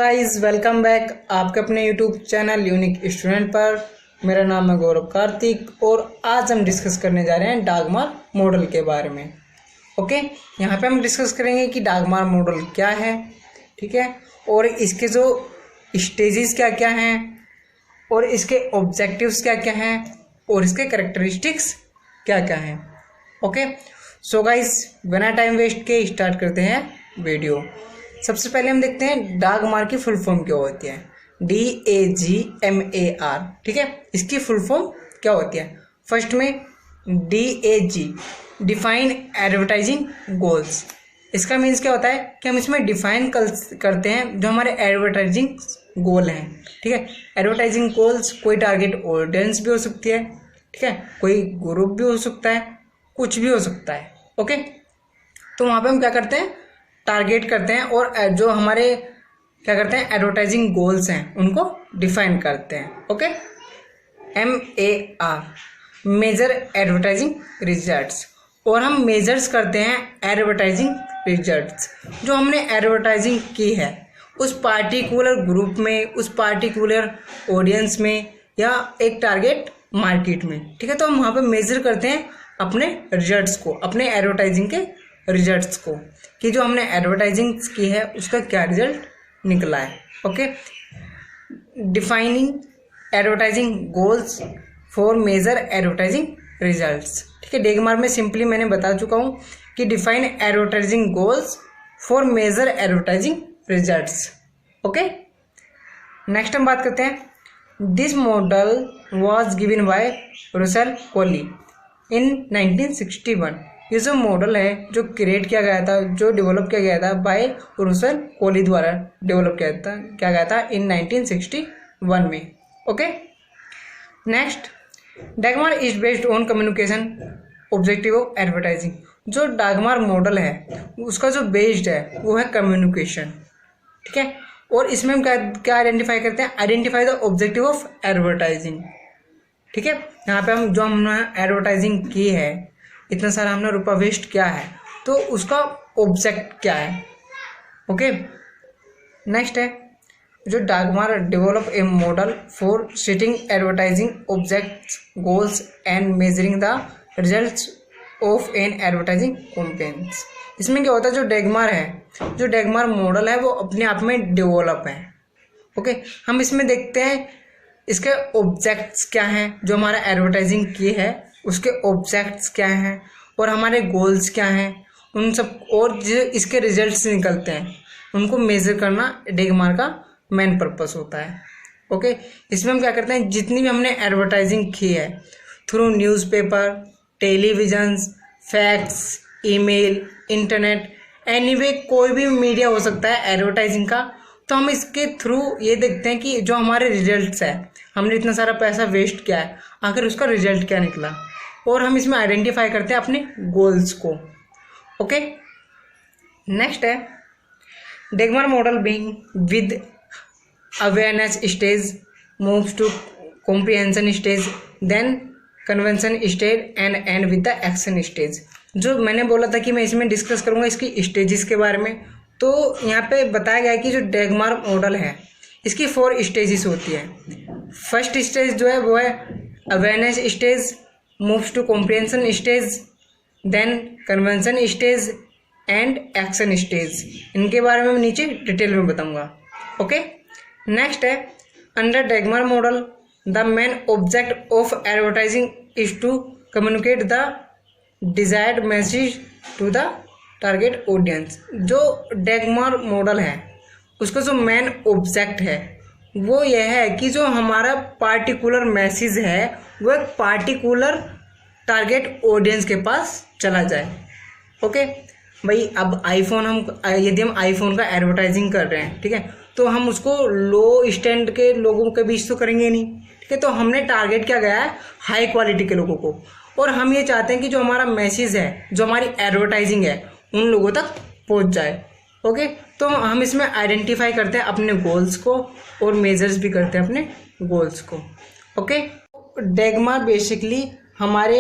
Guys welcome back आपके अपने YouTube channel unique student पर। मेरा नाम है गौरव कार्तिक और आज हम डिस्कस करने जा रहे हैं डागमार मॉडल के बारे में। ओके, यहाँ पे हम डिस्कस करेंगे कि डागमार मॉडल क्या है, ठीक है, और इसके जो स्टेजेस क्या क्या हैं और इसके ऑब्जेक्टिव्स क्या क्या हैं और इसके कैरेक्टरिस्टिक्स क्या क्या हैं। ओके, सो गाइस बिना टाइम वेस्ट के स्टार्ट करते हैं वीडियो। सबसे पहले हम देखते हैं डागमार की फुल फॉर्म क्या होती है। DAGMAR, ठीक है, इसकी फुल फॉर्म क्या होती है। फर्स्ट में DAG डिफाइन एडवर्टाइजिंग गोल्स। इसका मीन्स क्या होता है कि हम इसमें डिफाइन करते हैं जो हमारे एडवर्टाइजिंग गोल हैं, ठीक है। एडवर्टाइजिंग गोल्स कोई टारगेट ऑडियंस भी हो सकती है, ठीक है, कोई ग्रुप भी हो सकता है, कुछ भी हो सकता है। ओके, तो वहाँ पे हम क्या करते हैं, टारगेट करते हैं और जो हमारे क्या करते हैं एडवर्टाइजिंग गोल्स हैं उनको डिफाइन करते हैं। Okay, MAR measure advertising results, और हम मेजर्स करते हैं एडवर्टाइजिंग रिजल्ट्स जो हमने एडवर्टाइजिंग की है उस पार्टिकुलर ग्रुप में, उस पार्टिकुलर ऑडियंस में या एक टारगेट मार्केट में, ठीक है। तो हम वहाँ पे मेजर करते हैं अपने रिजल्ट्स को, अपने एडवर्टाइजिंग के रिजल्ट्स को, कि जो हमने एडवर्टाइजिंग की है उसका क्या रिजल्ट निकला है। Okay, defining advertising goals for measure advertising results, ठीक है। डागमार में सिंपली मैंने बता चुका हूँ कि define advertising goals for measure advertising results. Okay, next हम बात करते हैं this model was given by Russell Colley in 1961। ये जो मॉडल है जो क्रिएट किया गया था, जो डेवलप किया गया था बाय रसेल कोली द्वारा डेवलप किया गया था इन 1961 में। Okay, next DAGMAR is based on communication objective of advertising. जो डागमार मॉडल है उसका जो बेस्ड है वो है कम्युनिकेशन, ठीक है। और इसमें हम क्या आइडेंटिफाई करते हैं, identify the objective of advertising, ठीक है। यहाँ पे हम जो हमने एडवर्टाइजिंग की है, इतना सारा हमने रुपया वेस्ट किया है, तो उसका ऑब्जेक्ट क्या है। ओके, नेक्स्ट है जो DAGMAR develop a model for setting advertising objects goals and measuring the results of an advertising campaigns. इसमें क्या होता है, जो डागमार है, जो डागमार मॉडल है वो अपने आप में डेवलप है। ओके, हम इसमें देखते हैं इसके ऑब्जेक्ट्स क्या हैं, जो हमारा एडवर्टाइजिंग की है उसके ऑब्जेक्ट्स क्या हैं और हमारे गोल्स क्या हैं, उन सब, और जो इसके रिजल्ट्स निकलते हैं उनको मेज़र करना डागमार का मेन पर्पस होता है। ओके, इसमें हम क्या करते हैं, जितनी भी हमने एडवर्टाइजिंग की है through newspaper, televisions, fax, email, internet, anyway कोई भी मीडिया हो सकता है एडवर्टाइजिंग का, तो हम इसके थ्रू ये देखते हैं कि जो हमारे रिजल्ट्स है, हमने इतना सारा पैसा वेस्ट किया है, आखिर उसका रिजल्ट क्या निकला, और हम इसमें आइडेंटिफाई करते हैं अपने गोल्स को। ओके, नेक्स्ट है DAGMAR model being with awareness stage moves to comprehension stage, then convention stage and with the action stage. जो मैंने बोला था कि मैं इसमें डिस्कस करूंगा इसकी स्टेजेस के बारे में, तो यहाँ पे बताया गया है कि जो डागमार मॉडल है इसकी 4 स्टेजेस होती है। फर्स्ट स्टेज जो है वो है awareness stage, moves to comprehension stage, then convention stage and action stage. इनके बारे में मैं नीचे डिटेल में बताऊंगा। ओके, नेक्स्ट है under DAGMAR model the main object of advertising is to communicate the desired message to the target audience. जो DAGMAR model है उसका जो मेन ऑब्जेक्ट है वो यह है कि जो हमारा पार्टिकुलर मैसेज है वो एक पार्टिकुलर टारगेट ऑडियंस के पास चला जाए। ओके भाई, अब आईफोन यदि हम आईफोन का एडवर्टाइजिंग कर रहे हैं, ठीक है, तो हम उसको लो स्टैंड के लोगों के बीच तो करेंगे नहीं, ठीक है। तो हमने टारगेट क्या गया है, हाई क्वालिटी के लोगों को, और हम ये चाहते हैं कि जो हमारा मैसेज है, जो हमारी एडवर्टाइजिंग है, उन लोगों तक पहुंच जाए। ओके, तो हम इसमें आइडेंटिफाई करते हैं अपने गोल्स को और मेजर्स भी करते हैं अपने गोल्स को। ओके, डागमार बेसिकली हमारे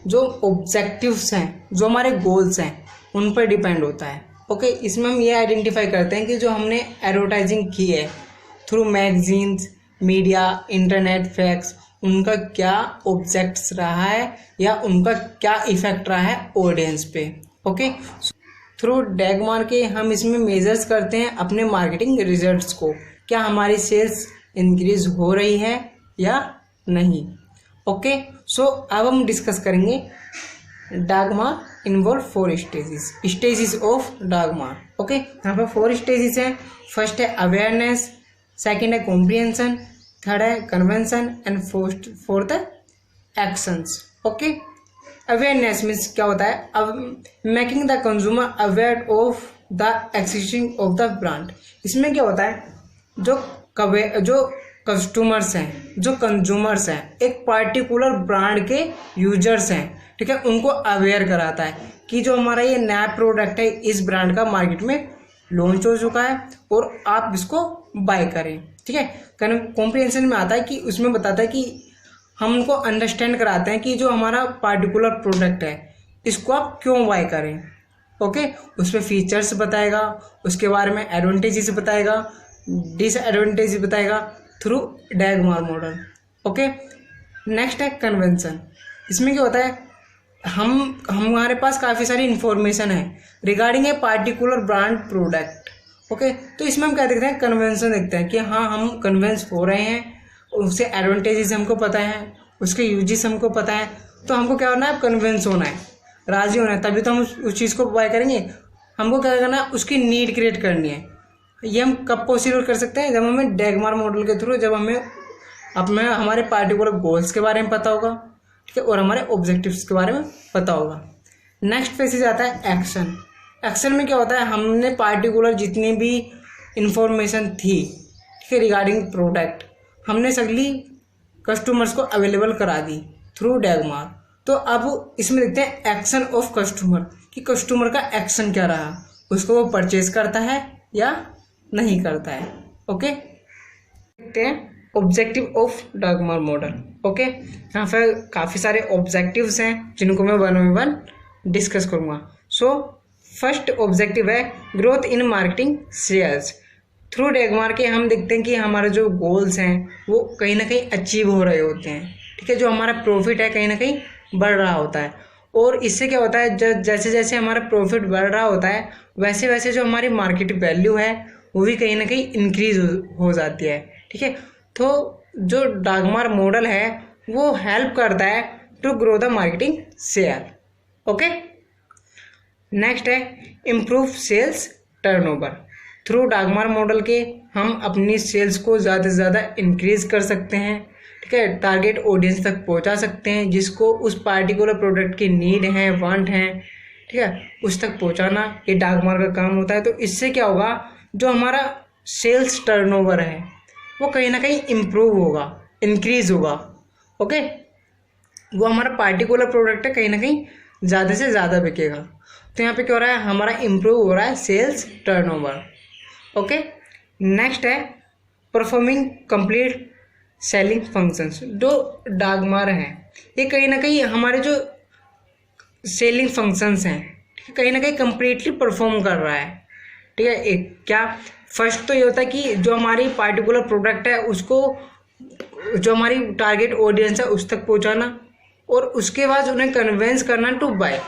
जो ऑब्जेक्टिव्स हैं, जो हमारे गोल्स हैं, उन पर डिपेंड होता है। ओके, इसमें हम ये आइडेंटिफाई करते हैं कि जो हमने एडवर्टाइजिंग की है through magazines, media, internet, fax, उनका क्या ऑब्जेक्ट्स रहा है या उनका क्या इफेक्ट रहा है ऑडियंस पे। ओके, थ्रू डैगमार के हम इसमें मेजर्स करते हैं अपने मार्केटिंग रिजल्ट्स को, क्या हमारी सेल्स इंक्रीज हो रही है या नहीं। ओके, सो अब हम डिस्कस करेंगे डैगमार इन्वॉल्व 4 स्टेजेस ऑफ डैगमार। ओके, यहाँ पर 4 स्टेजेस हैं। फर्स्ट है अवेयरनेस, सेकंड है कॉम्प्रिहेंशन, थर्ड है कन्वेंशन एंड फोर्थ है एक्शंस। ओके, अवेयरनेस मीन्स क्या होता है, अब making the consumer aware of the existing of the brand. इसमें क्या होता है, जो कस्टमर्स हैं, जो कंज्यूमर्स हैं, एक पार्टिकुलर ब्रांड के यूजर्स हैं, ठीक है, उनको अवेयर कराता है कि जो हमारा ये नया प्रोडक्ट है इस ब्रांड का मार्केट में लॉन्च हो चुका है और आप इसको बाय करें। ठीक है, कॉम्प्रिहेंशन में आता है कि उसमें बताता है कि हम उनको अंडरस्टैंड कराते हैं कि जो हमारा पार्टिकुलर प्रोडक्ट है इसको आप क्यों बाय करें। ओके, उसमें फीचर्स बताएगा, उसके बारे में एडवांटेजेस बताएगा, डिसएडवांटेज बताएगा through DAGMAR model. Okay, next है कन्वेंशन। इसमें क्या होता है, हमारे पास काफ़ी सारी इंफॉर्मेशन है regarding a particular brand product. Okay, तो इसमें हम क्या देखते हैं, कन्वेंशन देखते हैं कि हाँ हम कन्वेंस हो रहे हैं, उससे एडवांटेजेस हमको पता है, उसके यूजेस हमको पता है, तो हमको क्या होना है, कन्वेंस होना है, राजी होना है, तभी तो हम उस चीज़ को बाय करेंगे। हमको क्या करना है, उसकी नीड क्रिएट करनी है। ये हम कब पॉसिबल कर सकते हैं, जब हमें डैगमार मॉडल के थ्रू, जब हमें हमारे पार्टिकुलर गोल्स के बारे में पता होगा, ठीक है, और हमारे ऑब्जेक्टिव्स के बारे में पता होगा। नेक्स्ट फेज आता है एक्शन। एक्शन में क्या होता है, हमने पार्टिकुलर जितनी भी इंफॉर्मेशन थी, ठीक है, रिगार्डिंग प्रोडक्ट, हमने सगली कस्टमर्स को अवेलेबल करा दी थ्रू डैगमार। तो अब इसमें देखते हैं एक्शन ऑफ कस्टमर, कि कस्टमर का एक्शन क्या रहा, उसको वो परचेज करता है या नहीं करता है। ओके, देखते हैं ऑब्जेक्टिव ऑफ डैगमार मॉडल। ओके, यहाँ पर काफ़ी सारे ऑब्जेक्टिव्स हैं जिनको मैं 1 बाय 1 डिस्कस करूँगा। सो फर्स्ट ऑब्जेक्टिव है growth in marketing sales. Through DAGMAR के हम देखते हैं कि हमारे जो गोल्स हैं वो कहीं ना कहीं अचीव हो रहे होते हैं। ठीक है, जो हमारा प्रॉफिट है कहीं ना कहीं बढ़ रहा होता है, और इससे क्या होता है, जैसे जैसे हमारा प्रॉफिट बढ़ रहा होता है वैसे वैसे जो हमारी मार्केट वैल्यू है वो भी कहीं ना कहीं इंक्रीज हो जाती है। ठीक है, तो जो डैगमार मॉडल है वो हेल्प करता है to grow the marketing share. Okay, next है improve sales turnover. Through DAGMAR model के हम अपनी सेल्स को ज़्यादा से ज़्यादा इंक्रीज कर सकते हैं। ठीक है, टारगेट ऑडियंस तक पहुंचा सकते हैं, जिसको उस पार्टिकुलर प्रोडक्ट की नीड है, वांट है, ठीक है, उस तक पहुंचाना ये डैगमार का काम होता है। तो इससे क्या होगा, जो हमारा सेल्स टर्नओवर है वो कहीं ना कहीं इम्प्रूव होगा, इंक्रीज होगा। ओके, वो हमारा पार्टिकुलर प्रोडक्ट है कहीं ना कहीं ज़्यादा से ज़्यादा बिकेगा। तो यहाँ पे क्या हो रहा है, हमारा इम्प्रूव हो रहा है सेल्स टर्नओवर। ओके, नेक्स्ट है परफॉर्मिंग कंप्लीट सेलिंग फंक्शंस। जो डैगमार हैं ये कहीं ना कहीं हमारे जो सेलिंग फंक्शंस हैं, ठीक है, कहीं ना कहीं कंप्लीटली परफॉर्म कर रहा है। ठीक है, एक क्या फर्स्ट तो ये होता है कि जो हमारी पार्टिकुलर प्रोडक्ट है उसको जो हमारी टारगेट ऑडियंस है उस तक पहुंचाना, और उसके बाद उन्हें कन्विंस करना टू बाय।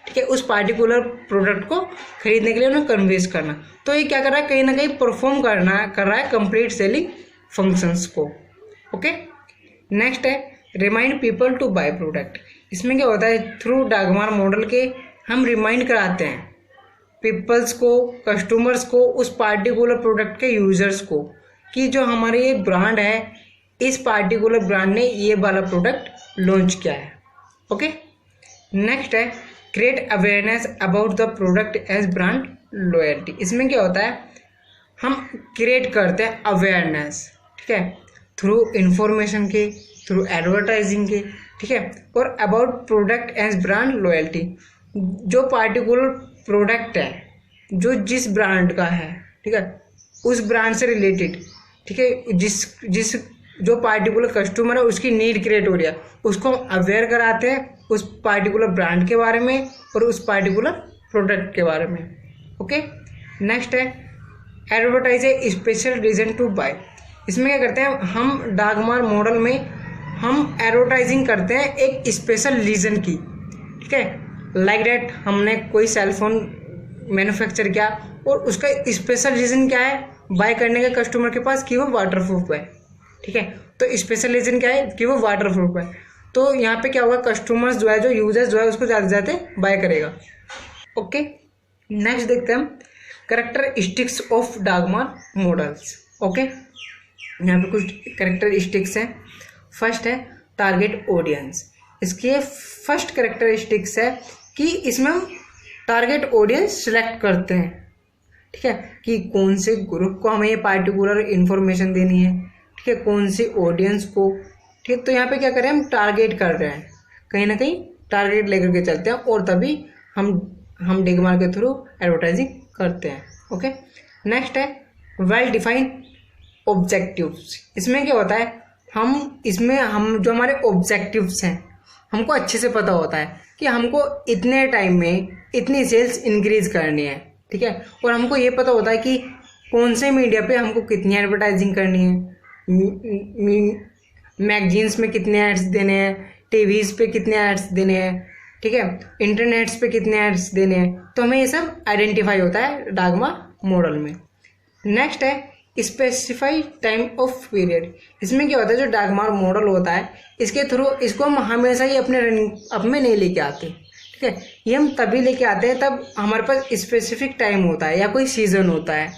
ठीक है, उस पार्टिकुलर प्रोडक्ट को खरीदने के लिए उन्हें कन्विंस करना। तो ये क्या कर रहा है, कहीं ना कहीं परफॉर्म कर रहा है कंप्लीट सेलिंग फंक्शंस को। ओके, नेक्स्ट है remind people to buy product. इसमें क्या होता है, थ्रू डैगमार मॉडल के हम रिमाइंड कराते हैं पीपल्स को, कस्टमर्स को, उस पार्टिकुलर प्रोडक्ट के यूजर्स को कि जो हमारे ये ब्रांड है, इस पार्टिकुलर ब्रांड ने ये वाला प्रोडक्ट लॉन्च किया है। ओके, नेक्स्ट है create awareness about the product as brand loyalty. इसमें क्या होता है, हम क्रिएट करते हैं अवेयरनेस, ठीक है, थ्रू इंफॉर्मेशन के, थ्रू एडवर्टाइजिंग के, ठीक है, और about product as brand loyalty. जो पार्टिकुलर प्रोडक्ट है जो जिस ब्रांड का है, ठीक है, उस ब्रांड से रिलेटेड, ठीक है, जिस जो पार्टिकुलर कस्टमर है उसकी नीड क्रिएट हो रही है, उसको अवेयर कराते हैं उस पार्टिकुलर ब्रांड के बारे में और उस पार्टिकुलर प्रोडक्ट के बारे में। ओके। नेक्स्ट है advertise a special reason to buy. इसमें क्या करते हैं हम डाकमार मॉडल में हम एडवर्टाइजिंग करते हैं एक स्पेशल रीजन की, ठीक है। लाइक दैट हमने कोई सेलफोन मैन्युफैक्चर किया और उसका स्पेशल रीज़न क्या है बाय करने का कस्टमर के पास कि वो वाटरप्रूफ है, ठीक है। तो स्पेशल रीज़न क्या है कि वो वाटरप्रूफ है। तो यहाँ पे क्या होगा कस्टमर्स जो है जो यूजर्स जो है उसको ज़्यादा से ज़्यादा बाय करेगा। ओके। नेक्स्ट देखते हैं हम कैरेक्टरिस्टिक्स ऑफ डाकमार मॉडल्स। ओके, यहाँ पे कुछ कैरेक्टरिस्टिक्स हैं। फर्स्ट है टारगेट ऑडियंस। इसके फर्स्ट कैरेक्टरिस्टिक्स है कि इसमें हम टारगेट ऑडियंस सिलेक्ट करते हैं, ठीक है, कि कौन से ग्रुप को हमें ये पार्टिकुलर इन्फॉर्मेशन देनी है, ठीक है, कौन सी ऑडियंस को, ठीक है। तो यहाँ पे क्या करें हम टारगेट कर रहे हैं, कहीं ना कहीं टारगेट लेकर के चलते हैं और तभी हम डाकमार के थ्रू एडवर्टाइजिंग करते हैं। ओके। नेक्स्ट है वेल डिफाइन ऑब्जेक्टिव्स। इसमें क्या होता है हम जो हमारे ऑब्जेक्टिव्स हैं हमको अच्छे से पता होता है कि हमको इतने टाइम में इतनी सेल्स इंक्रीज करनी है, ठीक है। और हमको ये पता होता है कि कौन से मीडिया पे हमको कितनी एडवर्टाइजिंग करनी है, मैगजीन्स में कितने एड्स देने हैं, टीवीज़ पे कितने एड्स देने हैं, ठीक है, इंटरनेट्स पे कितने एड्स देने हैं। तो हमें ये सब आइडेंटिफाई होता है डाकमार मॉडल में। नेक्स्ट है स्पेसिफाई टाइम ऑफ पीरियड। इसमें क्या होता है जो डाकमार मॉडल होता है इसके थ्रू इसको हम हमेशा ही अपने रनिंग में नहीं लेके आते, ठीक है। ये हम तभी लेके आते हैं तब हमारे पास स्पेसिफिक टाइम होता है या कोई सीज़न होता है।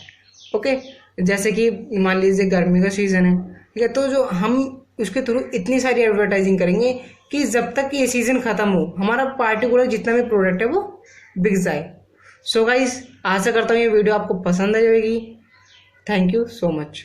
ओके, जैसे कि मान लीजिए गर्मी का सीज़न है, ठीक है, तो जो हम उसके थ्रू इतनी सारी एडवर्टाइजिंग करेंगे कि जब तक ये सीज़न ख़त्म हो हमारा पार्टिकुलर जितना भी प्रोडक्ट है वो बिक जाए। सो गाइस, आशा करता हूँ ये वीडियो आपको पसंद आ जाएगी। Thank you so much.